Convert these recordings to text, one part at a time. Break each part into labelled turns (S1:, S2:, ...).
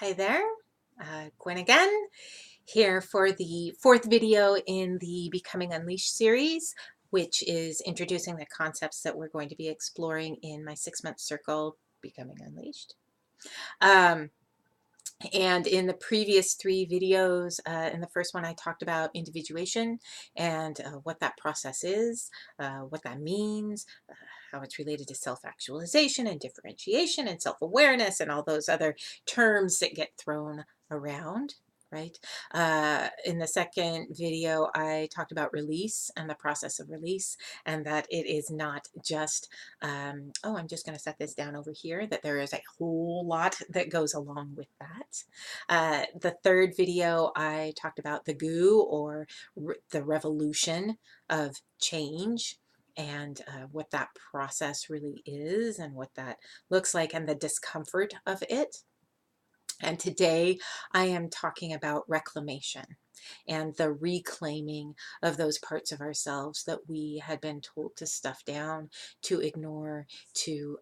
S1: Hi there, Gwen again, here for the fourth video in the Becoming Unleashed series, which is introducing the concepts that we're going to be exploring in my 6-month circle, Becoming Unleashed. And in the previous 3 videos, in the first one I talked about individuation and what that process is, what that means, how it's related to self-actualization and differentiation and self-awareness and all those other terms that get thrown around, right? In the second video, I talked about release and the process of release, and that it is not just, oh, I'm just going to set this down over here, that there is a whole lot that goes along with that. The third video, I talked about the goo, or the revolution of change, and what that process really is and what that looks like and the discomfort of it. And today I am talking about reclamation and the reclaiming of those parts of ourselves that we had been told to stuff down, to ignore, to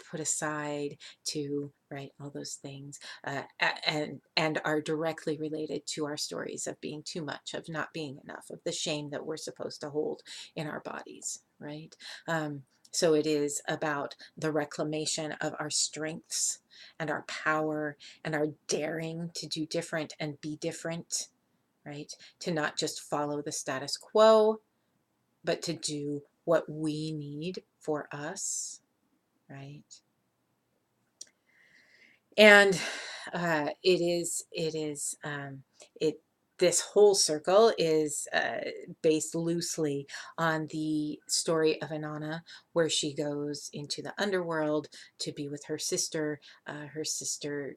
S1: put aside, to, right, all those things, and are directly related to our stories of being too much, of not being enough, of the shame that we're supposed to hold in our bodies, right? So it is about the reclamation of our strengths and our power and our daring to do different and be different, right? To not just follow the status quo, but to do what we need for us, right? And this whole circle is based loosely on the story of Inanna, where she goes into the underworld to be with her sister. Her sister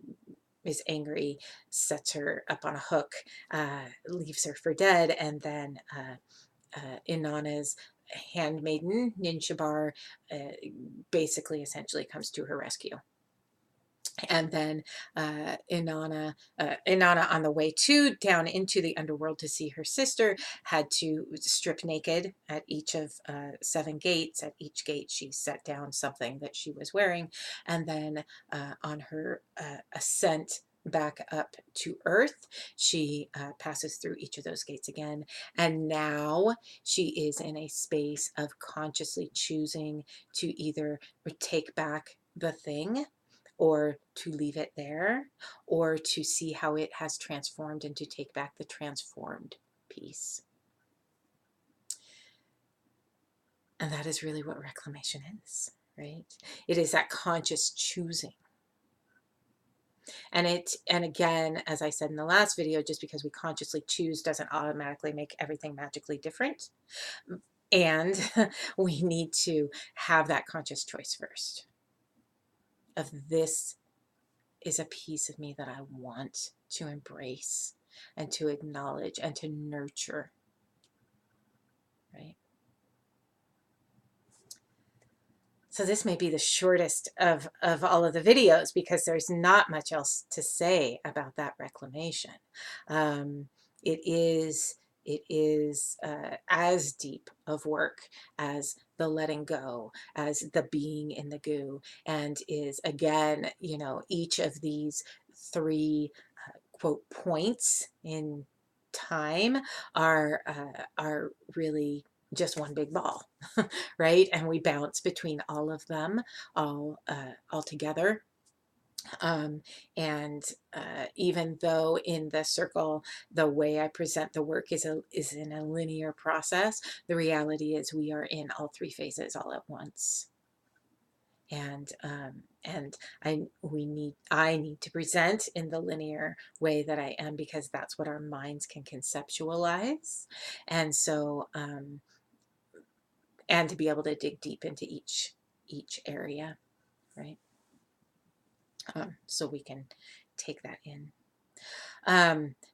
S1: is angry, sets her up on a hook, leaves her for dead, and then Inanna's handmaiden, Ninjabar, basically essentially comes to her rescue. And then Inanna on the way down into the underworld to see her sister, had to strip naked at each of 7 gates. At each gate she set down something that she was wearing, and then on her ascent back up to earth, she passes through each of those gates again, and now she is in a space of consciously choosing to either take back the thing, or to leave it there, or to see how it has transformed and to take back the transformed piece. And that is really what reclamation is, right? It is that conscious choosing. And again, as I said in the last video, just because we consciously choose doesn't automatically make everything magically different. And we need to have that conscious choice first of, this is a piece of me that I want to embrace and to acknowledge and to nurture, right? So this may be the shortest of all of the videos, because there's not much else to say about that reclamation. It is as deep of work as the letting go, as the being in the goo, and is, again, each of these 3 quote points in time are really just one big ball, right? And we bounce between all of them all together. And even though in the circle, the way I present the work is in a linear process, the reality is we are in all 3 phases all at once. And I need to present in the linear way that I am, because that's what our minds can conceptualize. And so and to be able to dig deep into each area, right? So we can take that in.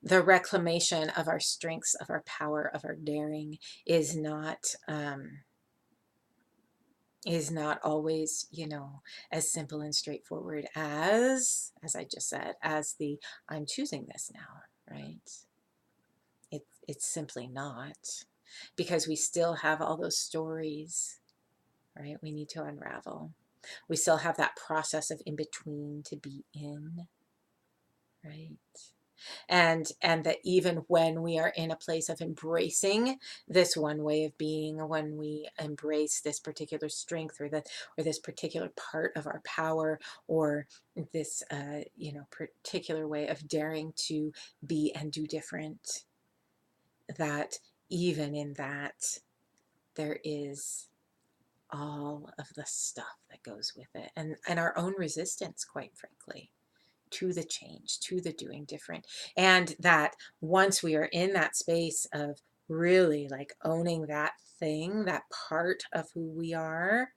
S1: The reclamation of our strengths, of our power, of our daring is not always, as simple and straightforward as I just said, as the I'm choosing this now, right? It's simply not, because we still have all those stories, right? We need to unravel. We still have that process of in between to be in. right? And that even when we are in a place of embracing this one way of being, when we embrace this particular strength or this particular part of our power, or this particular way of daring to be and do different, that even in that there is all of the stuff that goes with it, and our own resistance, quite frankly, to the change, to the doing different. And that once we are in that space of really like owning that thing, that part of who we are,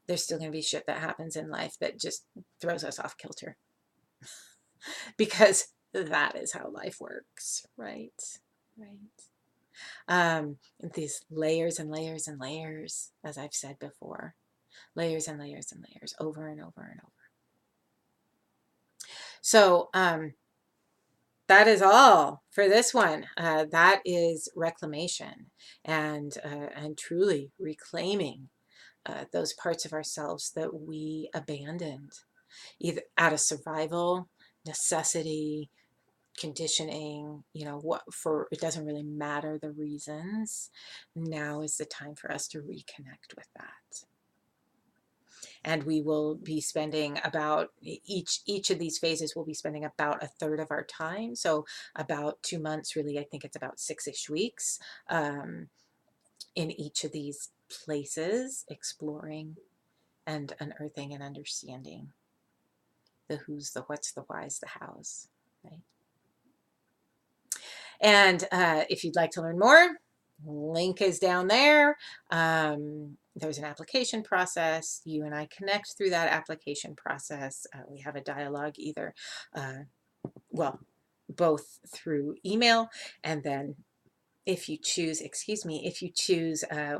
S1: there's still going to be shit that happens in life that just throws us off kilter, because that is how life works, right? Right. These layers and layers and layers, as I've said before, layers and layers and layers, over and over and over. So that is all for this one. That is reclamation, and truly reclaiming those parts of ourselves that we abandoned, either out of survival, necessity, conditioning, what for. It doesn't really matter the reasons. Now is the time for us to reconnect with that. And we will be spending about each of these phases, we'll be spending about a third of our time, so about 2 months, really. I think it's about 6-ish weeks in each of these places, exploring and unearthing and understanding the who's, the what's, the why's, the how's, right? And if you'd like to learn more, link is down there. There's an application process. You and I connect through that application process. We have a dialogue, either, both through email, and then if you choose,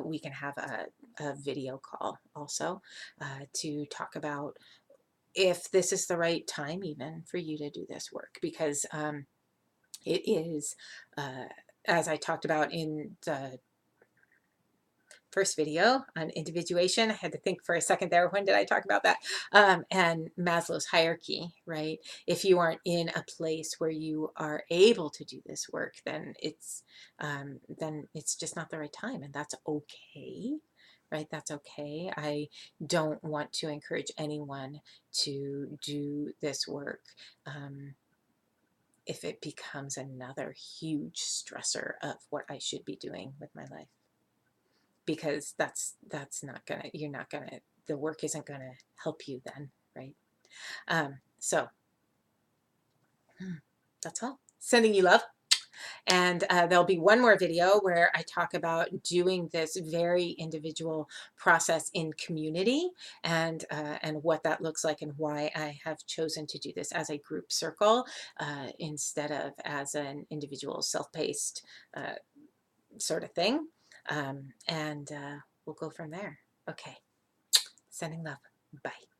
S1: we can have a video call also to talk about if this is the right time even for you to do this work, because it is, as I talked about in the first video on individuation. I had to think for a second there, when did I talk about that? And Maslow's hierarchy, right? If you aren't in a place where you are able to do this work, then it's just not the right time, and that's okay. Right? That's okay. I don't want to encourage anyone to do this work if it becomes another huge stressor of what I should be doing with my life, because that's not gonna, the work isn't gonna help you then, right? So that's all. Sending you love. And there'll be one more video where I talk about doing this very individual process in community, and what that looks like, and why I have chosen to do this as a group circle instead of as an individual self-paced sort of thing. And we'll go from there. Okay. Sending love. Bye.